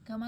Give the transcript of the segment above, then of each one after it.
कम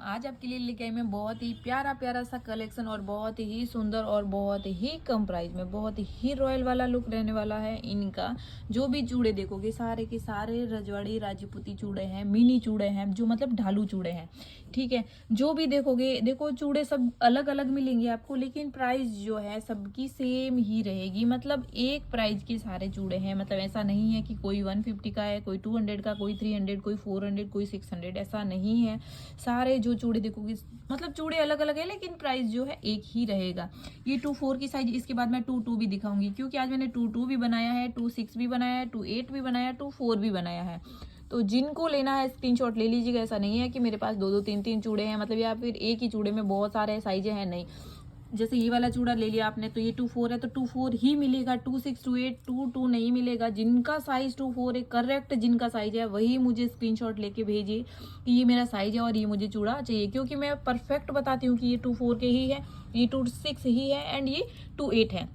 आज आपके लिए लेके आई मैं बहुत ही प्यारा प्यारा सा कलेक्शन और बहुत ही सुंदर और बहुत ही कम प्राइस में बहुत ही रॉयल वाला लुक रहने वाला है इनका। जो भी चूड़े देखोगे सारे के सारे रजवाड़ी राजपूती चूड़े हैं, मिनी चूड़े हैं, जो मतलब ढालू चूड़े हैं। ठीक है, जो भी देखोगे देखो चूड़े सब अलग अलग मिलेंगे आपको, लेकिन प्राइस जो है सबकी सेम ही रहेगी। मतलब एक प्राइस के सारे चूड़े हैं। मतलब ऐसा नहीं है कि कोई 150 का है, कोई 200 का, कोई 300, कोई 400, कोई 600, ऐसा नहीं है। सारे जो चूड़े देखोगे मतलब चूड़े अलग अलग है, लेकिन प्राइस जो है एक ही रहेगा। ये 2-4 की साइज, इसके बाद मैं 2-2 भी दिखाऊंगी, क्योंकि आज मैंने 2-2 भी बनाया है, 2-6 भी बनाया है, 2-8 भी बनाया है, 2-4 भी बनाया है। तो जिनको लेना है स्क्रीनशॉट ले लीजिएगा। ऐसा नहीं है कि मेरे पास 2-2 3-3 चूड़े हैं, मतलब या फिर एक ही चूड़े में बहुत सारे साइजें हैं, नहीं। जैसे ये वाला चूड़ा ले लिया आपने तो ये 2-4 है तो 2-4 ही मिलेगा, 2-6 2-8 2-2 नहीं मिलेगा। जिनका साइज 2-4 है करेक्ट, जिनका साइज है वही मुझे स्क्रीनशॉट लेके भेजिए कि ये मेरा साइज है और ये मुझे चूड़ा चाहिए, क्योंकि मैं परफेक्ट बताती हूँ कि ये 2-4 के ही है, ये 2-6 ही है एंड ये 2-8 है।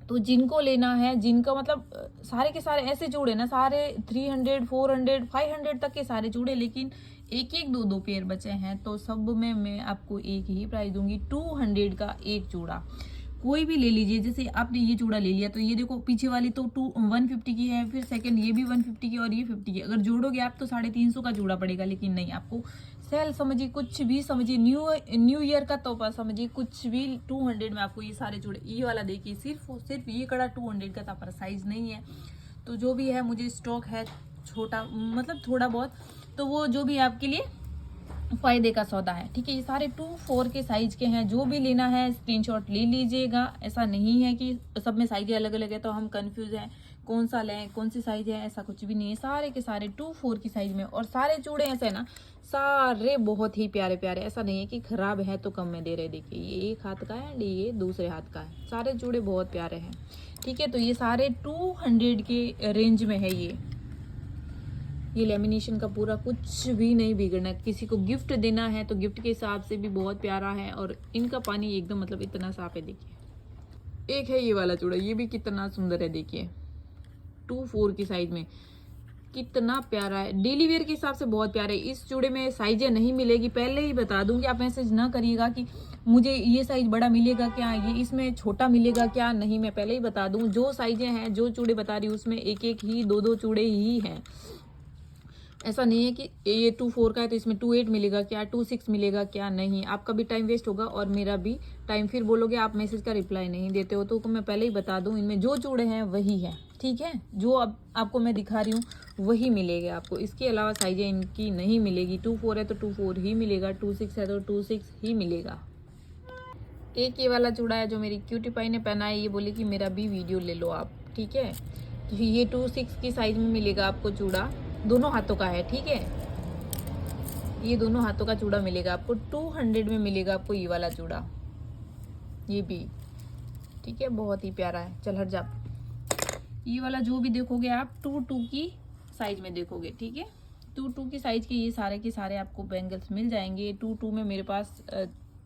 तो जिनको लेना है, जिनका मतलब सारे के सारे ऐसे चूड़े ना, सारे 300 400 500 तक के सारे चूड़े, लेकिन एक एक दो दो पेयर बचे हैं, तो सब में मैं आपको एक ही प्राइस दूंगी, 200 का एक चूड़ा। कोई भी ले लीजिए। जैसे आपने ये चूड़ा ले लिया तो ये देखो पीछे वाली तो 150 की है, फिर सेकंड ये भी 150 की और ये 50 की। अगर जोड़ोगे आप तो 350 का चूड़ा पड़ेगा, लेकिन नहीं, आपको सेल समझिए, कुछ भी समझिए, न्यू ईयर का तोहफा समझिए, कुछ भी 200 में आपको ये सारे चूड़े। ये वाला देखिए, सिर्फ ये कड़ा 200 का था, पर साइज नहीं है। तो जो भी है मुझे स्टॉक है छोटा, मतलब थोड़ा बहुत, तो वो जो भी आपके लिए फायदे का सौदा है। ठीक है, ये सारे 2-4 के साइज के हैं। जो भी लेना है स्क्रीनशॉट ले लीजिएगा। ऐसा नहीं है कि सब में साइजें अलग अलग है तो हम कंफ्यूज हैं कौन सा लें, कौन सी साइज है, ऐसा कुछ भी नहीं है। सारे के सारे 2-4 की साइज में, और सारे चूड़े ऐसे ना, सारे बहुत ही प्यारे प्यारे। ऐसा नहीं है कि खराब है तो कम में दे रहे। देखिए ये एक हाथ का है, ये दूसरे हाथ का है। सारे चूड़े बहुत प्यारे हैं। ठीक है, तो ये सारे 200 के रेंज में है। ये लेमिनेशन का पूरा कुछ भी नहीं बिगड़ना। किसी को गिफ्ट देना है तो गिफ्ट के हिसाब से भी बहुत प्यारा है, और इनका पानी एकदम मतलब इतना साफ है। देखिए एक है ये वाला चूड़ा, ये भी कितना सुंदर है। देखिए 2-4 की साइज में कितना प्यारा है। डेली वेयर के हिसाब से बहुत प्यारा है। इस चूड़े में साइजें नहीं मिलेगी, पहले ही बता दूंगी। आप मैसेज ना करिएगा कि मुझे ये साइज बड़ा मिलेगा क्या, ये इसमें छोटा मिलेगा क्या, नहीं, मैं पहले ही बता दूं। जो साइजें हैं, जो चूड़े बता रही हूँ, उसमें एक एक ही 2-2 चूड़े ही हैं। ऐसा नहीं है कि ये 2-4 का है तो इसमें 2-8 मिलेगा क्या, 2-6 मिलेगा क्या, नहीं। आपका भी टाइम वेस्ट होगा और मेरा भी टाइम। फिर बोलोगे आप मैसेज का रिप्लाई नहीं देते हो, तो मैं पहले ही बता दूं, इनमें जो चूड़े हैं वही है। ठीक है, जो अब आपको मैं दिखा रही हूँ वही मिलेगा आपको, इसके अलावा साइजें इनकी नहीं मिलेगी। 2-4 है तो 2-4 ही मिलेगा, 2-6 है तो 2-6 ही मिलेगा। एक ये वाला चूड़ा है जो मेरी क्यूटी पाई ने पहना है, ये बोली कि मेरा भी वीडियो ले लो आप। ठीक है, तो ये 2-6 की साइज में मिलेगा आपको चूड़ा, दोनों हाथों का है। ठीक है, ये दोनों हाथों का चूड़ा मिलेगा आपको, 200 में मिलेगा आपको ये वाला चूड़ा, ये भी। ठीक है, बहुत ही प्यारा है। चल हट जा। ये वाला जो भी देखोगे आप 2-2 की साइज में देखोगे। ठीक है, 2-2 की साइज के ये सारे के सारे आपको बैंगल्स मिल जाएंगे। 2-2 में मेरे पास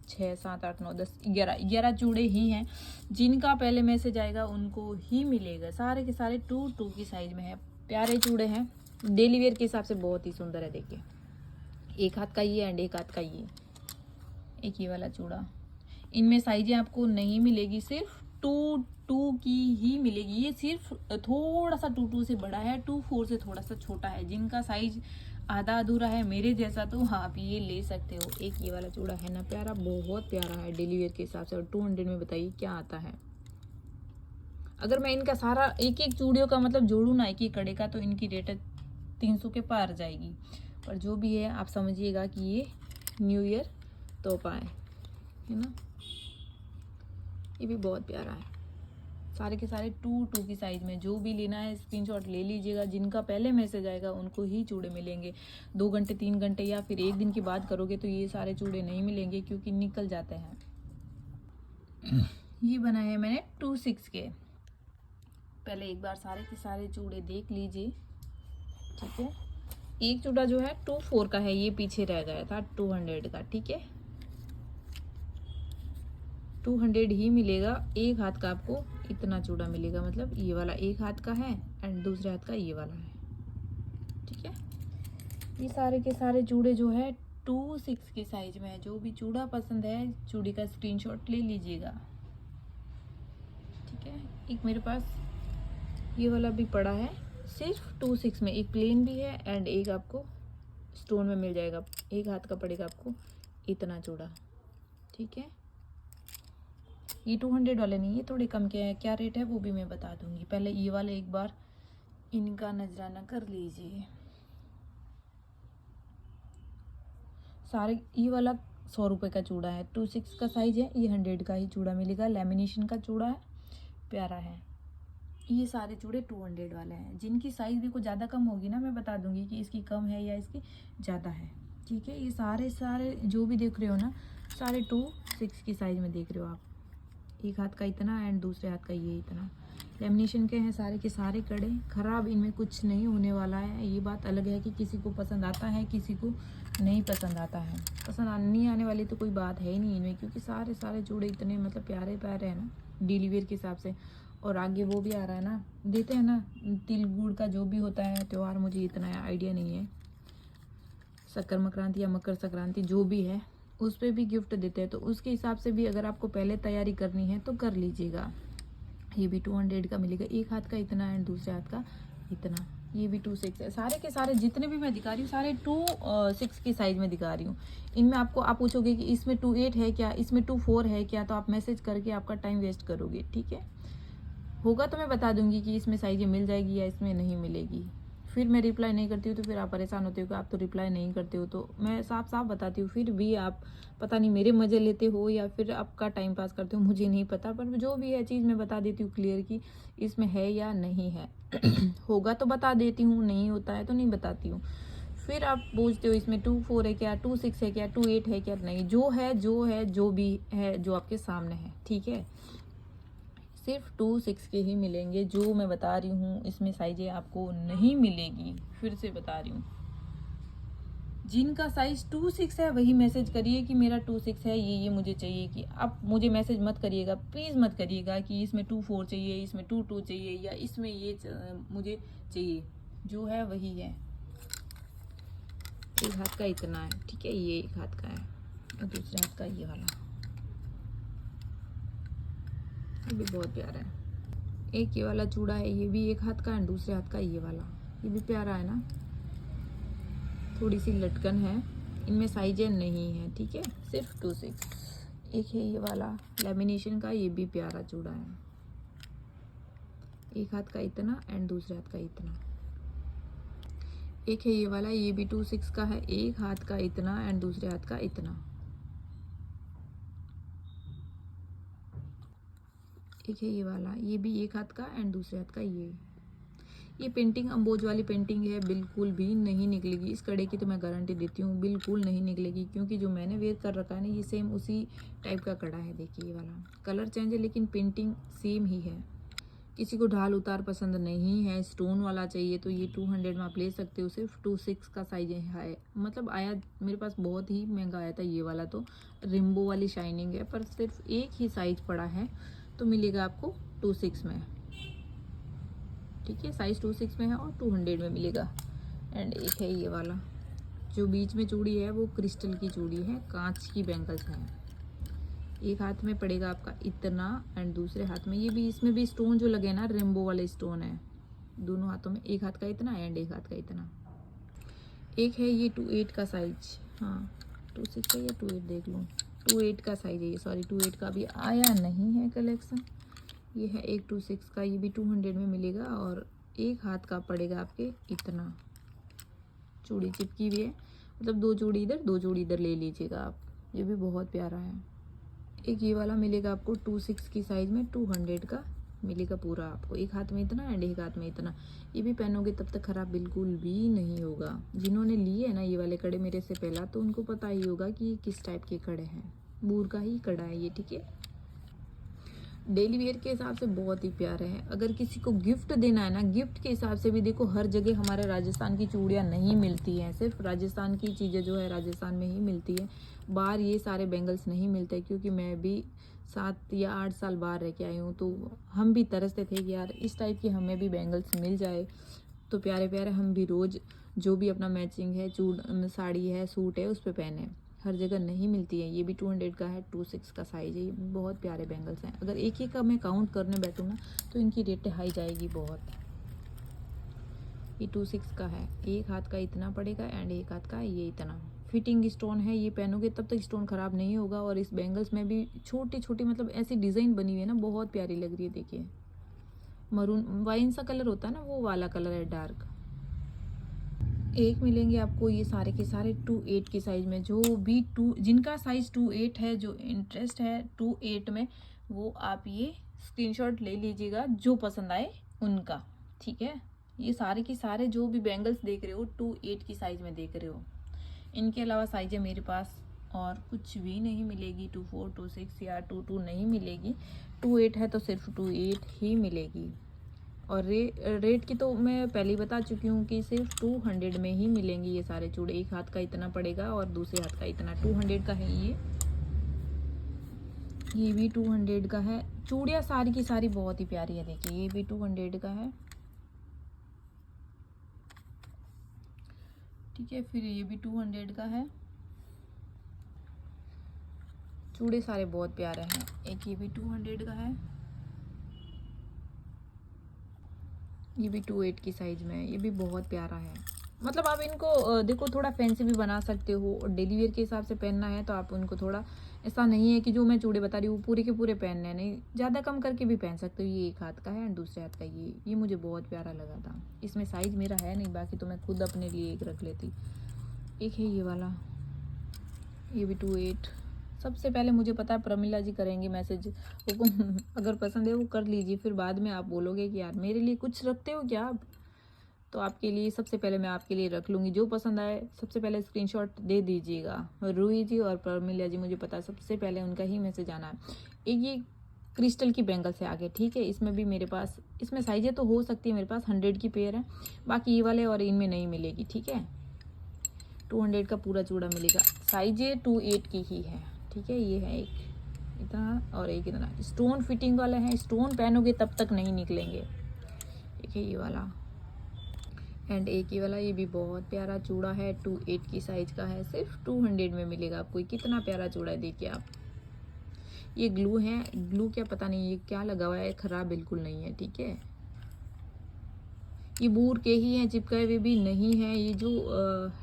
6 7 8 9 10 11 चूड़े ही हैं। जिनका पहले मैसेज आएगा उनको ही मिलेगा। सारे के सारे 2-2 की साइज में है, प्यारे चूड़े हैं। डेली वेयर के हिसाब से बहुत ही सुंदर है। देखिए एक हाथ का ये एंड एक हाथ का एक ये वाला चूड़ा। इनमें साइजें आपको नहीं मिलेगी, सिर्फ 2-2 की ही मिलेगी। ये सिर्फ थोड़ा सा 2-2 से बड़ा है, 2-4 से थोड़ा सा छोटा है। जिनका साइज आधा अधूरा है मेरे जैसा, तो हाँ आप ये ले सकते हो। एक ये वाला चूड़ा है ना प्यारा, बहुत प्यारा है डेली वेयर के हिसाब से, और 200 में बताइए क्या आता है। अगर मैं इनका सारा एक एक चूड़ियों का मतलब जोड़ू ना, एक एक कड़े का, तो इनकी रेट 300 के पार जाएगी। पर जो भी है आप समझिएगा कि ये न्यू ईयर तोहफा है ना। ये भी बहुत प्यारा है। सारे के सारे 2-2 की साइज में। जो भी लेना है स्क्रीनशॉट ले लीजिएगा। जिनका पहले मैसेज आएगा उनको ही चूड़े मिलेंगे। 2 घंटे 3 घंटे या फिर एक दिन की बात करोगे तो ये सारे चूड़े नहीं मिलेंगे, क्योंकि निकल जाते हैं। ये बनाए हैं मैंने 2-6 के। पहले एक बार सारे के सारे चूड़े देख लीजिए। ठीक है, एक चूड़ा जो है 2-4 का है, ये पीछे रह गया था 200 का। ठीक है, 200 ही मिलेगा। एक हाथ का आपको इतना चूड़ा मिलेगा, मतलब ये वाला एक हाथ का है एंड दूसरे हाथ का ये वाला है। ठीक है, ये सारे के सारे चूड़े जो है 2/6 की साइज में है। जो भी चूड़ा पसंद है चूड़ी का स्क्रीनशॉट ले लीजिएगा, ठीक है। एक मेरे पास ये वाला भी पड़ा है सिर्फ 2/6 में, एक प्लेन भी है एंड एक आपको स्टोन में मिल जाएगा। एक हाथ का पड़ेगा आपको इतना चूड़ा, ठीक है। ये 200 वाले नहीं है, थोड़े कम के हैं। क्या रेट है वो भी मैं बता दूंगी। पहले ये वाले एक बार इनका नजराना कर लीजिए। सारे ये वाला 100 रुपये का चूड़ा है, 2/6 का साइज है। ये 100 का ही चूड़ा मिलेगा, लेमिनेशन का चूड़ा है, प्यारा है। ये सारे चूड़े 200 वाले हैं। जिनकी साइज देखो ज़्यादा कम होगी ना, मैं बता दूंगी कि इसकी कम है या इसकी ज़्यादा है, ठीक है। ये सारे जो भी देख रहे हो ना, सारे 2/6 की साइज में देख रहे हो आप। एक हाथ का इतना एंड दूसरे हाथ का ये इतना। लेमिनेशन के हैं सारे के सारे कड़े, खराब इनमें कुछ नहीं होने वाला है। ये बात अलग है कि किसी को पसंद आता है, किसी को नहीं पसंद आता है। पसंद नहीं आने वाली तो कोई बात है ही नहीं इनमें, क्योंकि सारे चूड़े इतने मतलब प्यारे प्यारे हैं ना डेली वेयर के हिसाब से। और आगे वो भी आ रहा है ना, देते हैं ना तिल गुड़ का जो भी होता है त्यौहार, मुझे इतना आइडिया नहीं है, शक्कर संक्रांति या मकर संक्रांति जो भी है, उस पर भी गिफ्ट देते हैं। तो उसके हिसाब से भी अगर आपको पहले तैयारी करनी है तो कर लीजिएगा। ये भी 200 का मिलेगा, एक हाथ का इतना एंड दूसरे हाथ का इतना। ये भी 2/6 है। सारे के सारे जितने भी मैं दिखा रही हूँ सारे 2/6 की साइज में दिखा रही हूँ। इनमें आपको आप पूछोगे कि इसमें 2/8 है क्या, इसमें 2/4 है क्या, तो आप मैसेज करके आपका टाइम वेस्ट करोगे, ठीक है। होगा तो मैं बता दूंगी कि इसमें साइज मिल जाएगी या इसमें नहीं मिलेगी। फिर मैं रिप्लाई नहीं करती हूँ तो फिर आप परेशान होते हो कि आप तो रिप्लाई नहीं करते हो। तो मैं साफ साफ बताती हूँ, फिर भी आप पता नहीं मेरे मजे लेते हो या फिर आपका टाइम पास करते हो, मुझे नहीं पता। पर जो भी है चीज़ मैं बता देती हूँ क्लियर कि इसमें है या नहीं है। होगा तो बता देती हूँ, नहीं होता है तो नहीं बताती हूँ। फिर आप पूछते हो इसमें 2/4 है क्या, 2/6 है क्या, 2/8 है क्या। नहीं, जो भी है जो आपके सामने है, ठीक है। सिर्फ 2/6 के ही मिलेंगे जो मैं बता रही हूँ। इसमें साइजें आपको नहीं मिलेगी, फिर से बता रही हूँ। जिनका साइज 2/6 है वही मैसेज करिए कि मेरा 2/6 है, ये मुझे चाहिए। कि आप मुझे मैसेज मत करिएगा, प्लीज़ मत करिएगा कि इसमें 2/4 चाहिए, इसमें 2/2 चाहिए या इसमें ये मुझे चाहिए। जो है वही है। एक हाथ का इतना है, ठीक है, ये एक हाथ का है और दूसरे हाथ का ये वाला, ये भी बहुत प्यारा है। एक ये वाला चूड़ा है, ये भी एक हाथ का है, दूसरे हाथ का ये वाला, ये भी प्यारा है ना। थोड़ी सी लटकन है, इनमें साइजें नहीं है, ठीक है, सिर्फ 2/6। एक है ये वाला लेमिनेशन का, ये भी प्यारा चूड़ा है। एक हाथ का इतना एंड दूसरे हाथ का इतना। एक है ये वाला, ये भी 2/6 का है, एक हाथ का इतना एंड दूसरे हाथ का इतना। एक है ये वाला, ये भी एक हाथ का एंड दूसरे हाथ का ये पेंटिंग अम्बोज वाली पेंटिंग है, बिल्कुल भी नहीं निकलेगी। इस कड़े की तो मैं गारंटी देती हूँ, बिल्कुल नहीं निकलेगी, क्योंकि जो मैंने वेयर कर रखा है ना ये सेम उसी टाइप का कड़ा है। देखिए ये वाला कलर चेंज है लेकिन पेंटिंग सेम ही है। किसी को ढाल उतार पसंद नहीं है, स्टोन वाला चाहिए तो ये 200 में आप ले सकते हो। सिर्फ 2/6 का साइज है, मतलब आया मेरे पास बहुत ही महंगा आया था ये वाला। तो रेम्बो वाली शाइनिंग है, पर सिर्फ एक ही साइज पड़ा है तो मिलेगा आपको 2/6 में, ठीक है। साइज 2/6 में है और 200 में मिलेगा। एंड एक है ये वाला, जो बीच में चूड़ी है वो क्रिस्टल की चूड़ी है, कांच की बैंगल्स हैं। एक हाथ में पड़ेगा आपका इतना एंड दूसरे हाथ में ये भी, इसमें भी स्टोन जो लगे ना रेम्बो वाले स्टोन है दोनों हाथों में। एक हाथ का इतना एंड एक हाथ का इतना। एक है ये 2/8 का साइज, हाँ 2/6 है या 2/8 देख लूँ, 2/8 का साइज है ये, सॉरी 2/8 का अभी आया नहीं है कलेक्शन। ये है एक 2/6 का, ये भी 200 में मिलेगा और एक हाथ का पड़ेगा आपके इतना। चूड़ी चिपकी हुई है, मतलब 2 चूड़ी इधर 2 चूड़ी इधर ले लीजिएगा आप, ये भी बहुत प्यारा है। एक ये वाला मिलेगा आपको 2/6 की साइज में, 200 का मिलेगा पूरा आपको। एक हाथ में इतना एंड एक हाथ में इतना। ये भी पहनोगे तब तक खराब बिल्कुल भी नहीं होगा। जिन्होंने लिए है ना ये वाले कड़े मेरे से पहला, तो उनको पता ही होगा कि किस टाइप के कड़े हैं। बूर का ही कड़ा है ये, ठीक है। डेली वेयर के हिसाब से बहुत ही प्यारे हैं। अगर किसी को गिफ्ट देना है ना, गिफ्ट के हिसाब से भी देखो हर जगह हमारे राजस्थान की चूड़ियाँ नहीं मिलती हैं। सिर्फ राजस्थान की चीज़ें जो है राजस्थान में ही मिलती है, बाहर ये सारे बैंगल्स नहीं मिलते। क्योंकि मैं भी 7 या 8 साल बाहर रह के आई हूँ, तो हम भी तरसते थे कि यार इस टाइप के हमें भी बैंगल्स मिल जाए तो प्यारे प्यारे हम भी रोज़ जो भी अपना मैचिंग है, साड़ी है, सूट है, उस पर पहने। हर जगह नहीं मिलती है। ये भी 200 का है, 26 का साइज है। ये बहुत प्यारे बैंगल्स हैं। अगर एक ही का मैं काउंट करने बैठूँ ना तो इनकी रेट हाई जाएगी बहुत। ये 26 का है, एक हाथ का इतना पड़ेगा एंड एक हाथ का ये इतना। फिटिंग स्टोन है, ये पहनोगे तब तक स्टोन खराब नहीं होगा। और इस बैंगल्स में भी छोटी छोटी मतलब ऐसी डिज़ाइन बनी हुई है ना, बहुत प्यारी लग रही है। देखिए मरून वाइन सा कलर होता है ना, वो वाला कलर है डार्क। एक मिलेंगे आपको ये सारे के सारे 28 की साइज में। जो भी जिनका साइज 28 है, जो इंटरेस्ट है 28 में, वो आप ये स्क्रीनशॉट ले लीजिएगा जो पसंद आए उनका, ठीक है। ये सारे के सारे जो भी बैंगल्स देख रहे हो 28 की साइज में देख रहे हो। इनके अलावा साइजें मेरे पास और कुछ भी नहीं मिलेगी। 24, 26 या 22 नहीं मिलेगी। 28 है तो सिर्फ 28 ही मिलेगी। और रेट की तो मैं पहले ही बता चुकी हूँ कि सिर्फ 200 में ही मिलेंगी ये सारे चूड़े। एक हाथ का इतना पड़ेगा और दूसरे हाथ का इतना। 200 का है ये भी 200 का है। चूड़ियाँ सारी की सारी बहुत ही प्यारी है। देखिए ये भी 200 का है, ठीक है। फिर ये भी 200 का है। चूड़े सारे बहुत प्यारे हैं। एक ये भी 200 का है। ये भी 28 की साइज में है। ये भी बहुत प्यारा है। मतलब आप इनको देखो थोड़ा फैंसी भी बना सकते हो और डेली वेयर के हिसाब से पहनना है तो आप उनको थोड़ा, ऐसा नहीं है कि जो मैं चूड़े बता रही हूँ पूरे के पूरे पहनने हैं, नहीं, ज़्यादा कम करके भी पहन सकते हो। ये एक हाथ का है और दूसरे हाथ का ये मुझे बहुत प्यारा लगा था। इसमें साइज मेरा है नहीं, बाकी तो मैं खुद अपने लिए एक रख लेती। एक है ये वाला, ये भी 28। सबसे पहले मुझे पता है प्रमिला जी करेंगे मैसेज, वो अगर पसंद है वो कर लीजिए, फिर बाद में आप बोलोगे कि यार मेरे लिए कुछ रखते हो क्या आप, तो आपके लिए सबसे पहले मैं आपके लिए रख लूँगी। जो पसंद आए सबसे पहले स्क्रीनशॉट दे दीजिएगा। रूही जी और प्रमिला जी, मुझे पता है सबसे पहले उनका ही मैसेज आना है। एक ये क्रिस्टल की बैंगल से आगे, ठीक है। इसमें भी मेरे पास, इसमें साइजें तो हो सकती है मेरे पास 100 की पेयर है, बाकी ये वाले और इनमें नहीं मिलेगी, ठीक है। 200 का पूरा चूड़ा मिलेगा। साइजें 28 की ही है, ठीक है। ये है एक इतना और एक इतना। स्टोन फिटिंग वाले हैं, स्टोन पहनोगे तब तक नहीं निकलेंगे। एक है ये वाला एंड एक ही वाला। ये भी बहुत प्यारा चूड़ा है, 28 की साइज का है। सिर्फ 200 में मिलेगा आपको। कितना प्यारा चूड़ा है, देखिए आप। ये ग्लू है, ग्लू क्या पता नहीं ये क्या लगा हुआ है, खराब बिल्कुल नहीं है, ठीक है। ये बूर के ही हैं, चिपकाए हुए भी नहीं है। ये जो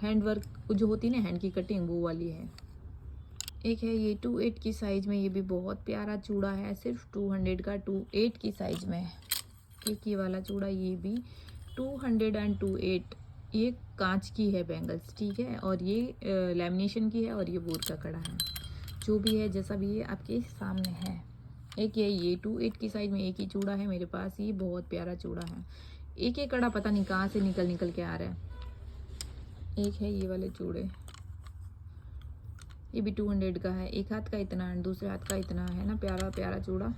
हैंड वर्क जो होती है ना, हैंड की कटिंग, वो वाली है। एक है ये 28 की साइज में। ये भी बहुत प्यारा चूड़ा है, सिर्फ 200 का, 28 की साइज में। एक ये वाला चूड़ा, ये भी 228। ये कांच की है बैंगल्स, ठीक है। और ये लैमिनेशन की है और ये बोर का कड़ा है। जो भी है जैसा भी है आपके सामने है। एक ये 28 की साइज में एक ही चूड़ा है मेरे पास। ये बहुत प्यारा चूड़ा है। एक एक कड़ा पता नहीं कहाँ से निकल के आ रहा है। एक है ये वाले चूड़े, ये भी 200 का है। एक हाथ का इतना है, दूसरे हाथ का इतना है ना, प्यारा प्यारा चूड़ा।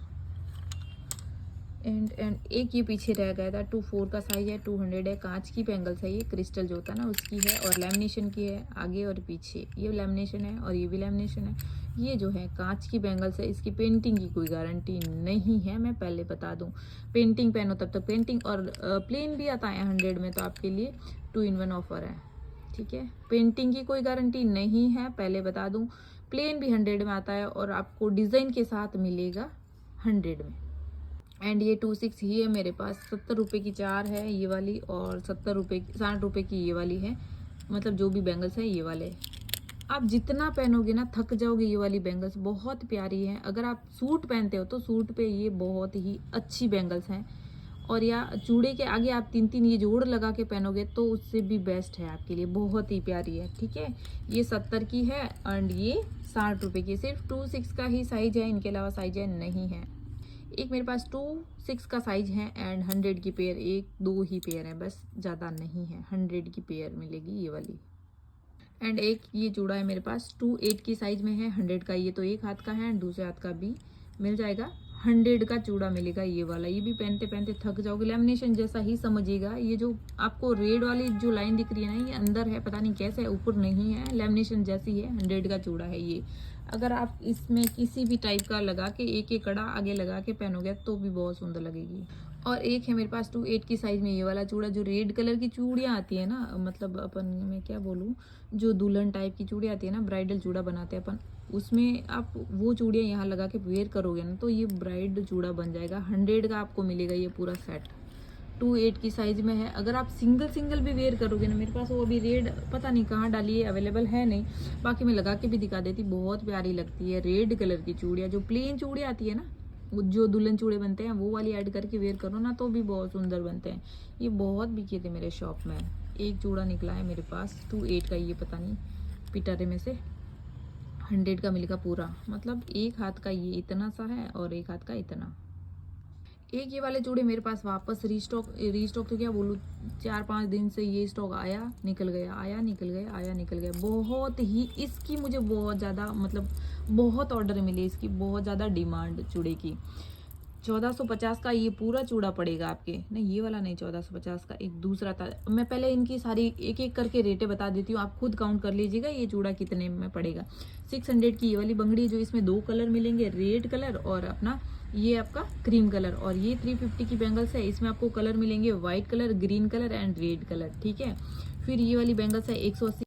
एंड एक ये पीछे रह गया था, 24 का साइज है, 200 है। कांच की बैंगल्स है, ये क्रिस्टल जो होता है ना उसकी है और लैमिनेशन की है आगे और पीछे। ये लैमिनेशन है और ये भी लैमिनेशन है। ये जो है कांच की बैंगल्स है, इसकी पेंटिंग की कोई गारंटी नहीं है, मैं पहले बता दूं। पेंटिंग पहनो तब तक पेंटिंग, और प्लेन भी आता है 100 में, तो आपके लिए 2 in 1 ऑफर है, ठीक है। पेंटिंग की कोई गारंटी नहीं है, पहले बता दूं। प्लेन भी 100 में आता है और आपको डिज़ाइन के साथ मिलेगा 100 में। एंड ये 26 ही है मेरे पास। 70 रुपये की 4 है ये वाली और 70 रुपये 60 रुपये की ये वाली है। मतलब जो भी बैंगल्स है ये वाले, आप जितना पहनोगे ना थक जाओगे। ये वाली बैंगल्स बहुत प्यारी है। अगर आप सूट पहनते हो तो सूट पे ये बहुत ही अच्छी बैंगल्स हैं। और या चूड़े के आगे आप 3-3 ये जोड़ लगा के पहनोगे तो उससे भी बेस्ट है आपके लिए, बहुत ही प्यारी है, ठीक है। ये 70 की है एंड ये 60 रुपये की। सिर्फ 26 का ही साइज है, इनके अलावा साइज है नहीं है। एक मेरे पास 26 का साइज है एंड 100 की पेयर, 1-2 ही पेयर है बस, ज़्यादा नहीं है। 100 की पेयर मिलेगी ये वाली। एंड एक ये चूड़ा है मेरे पास 28 की साइज में है, 100 का। ये तो एक हाथ का है एंड दूसरे हाथ का भी मिल जाएगा। 100 का चूड़ा मिलेगा ये वाला। ये भी पहनते पहनते थक जाओगे, लैमिनेशन जैसा ही समझिएगा। ये जो आपको रेड वाली जो लाइन दिख रही है ना, ये अंदर है, पता नहीं कैसे है, ऊपर नहीं है, लैमिनेशन जैसी है। 100 का चूड़ा है ये। अगर आप इसमें किसी भी टाइप का लगा के एक एक कड़ा आगे लगा के पहनोगे तो भी बहुत सुंदर लगेगी। और एक है मेरे पास 2/8 की साइज में ये वाला चूड़ा, जो रेड कलर की चूड़ियाँ आती है ना, मतलब अपन मैं क्या बोलूँ, जो दुल्हन टाइप की चूड़ी आती है ना, ब्राइडल चूड़ा बनाते हैं अपन, उसमें आप वो चूड़ियाँ यहाँ लगा के वेयर करोगे ना तो ये ब्राइड चूड़ा बन जाएगा। 100 का आपको मिलेगा ये पूरा सेट, 2/8 की साइज में है। अगर आप सिंगल सिंगल भी वेयर करोगे ना, मेरे पास वो अभी रेड पता नहीं कहाँ डाली है, अवेलेबल है नहीं, बाकी मैं लगा के भी दिखा देती, बहुत प्यारी लगती है। रेड कलर की चूड़ियाँ, जो प्लेन चूड़ी आती है ना, वो जो दुल्हन चूड़े बनते हैं वो वाली ऐड करके वेयर करो ना तो भी बहुत सुंदर बनते हैं। ये बहुत बिके थे मेरे शॉप में। एक चूड़ा निकला है मेरे पास 2/8 का, ये पता नहीं पिटारे में से 100 का मिलेगा पूरा, मतलब एक हाथ का ये इतना सा है और एक हाथ का इतना। एक ये वाले चूड़े मेरे पास वापस रीस्टॉक तो क्या बोलूँ, 4-5 दिन से ये स्टॉक आया निकल गया, आया निकल गया, आया निकल गया। बहुत ही इसकी मुझे बहुत ज़्यादा, मतलब बहुत ऑर्डर मिले इसकी, बहुत ज़्यादा डिमांड चूड़े की। 1450 का ये पूरा चूड़ा पड़ेगा आपके, नहीं ये वाला नहीं 1450 का, एक दूसरा था। मैं पहले इनकी सारी एक एक करके रेटें बता देती हूँ, आप खुद काउंट कर लीजिएगा ये चूड़ा कितने में पड़ेगा। 600 की ये वाली बंगड़ी, जो इसमें 2 कलर मिलेंगे, रेड कलर और अपना ये आपका क्रीम कलर। और ये 350 की बैंगल्स है, इसमें आपको कलर मिलेंगे white colour, green colour and red colour, ठीक है। फिर ये वाली बैंगल्स है 180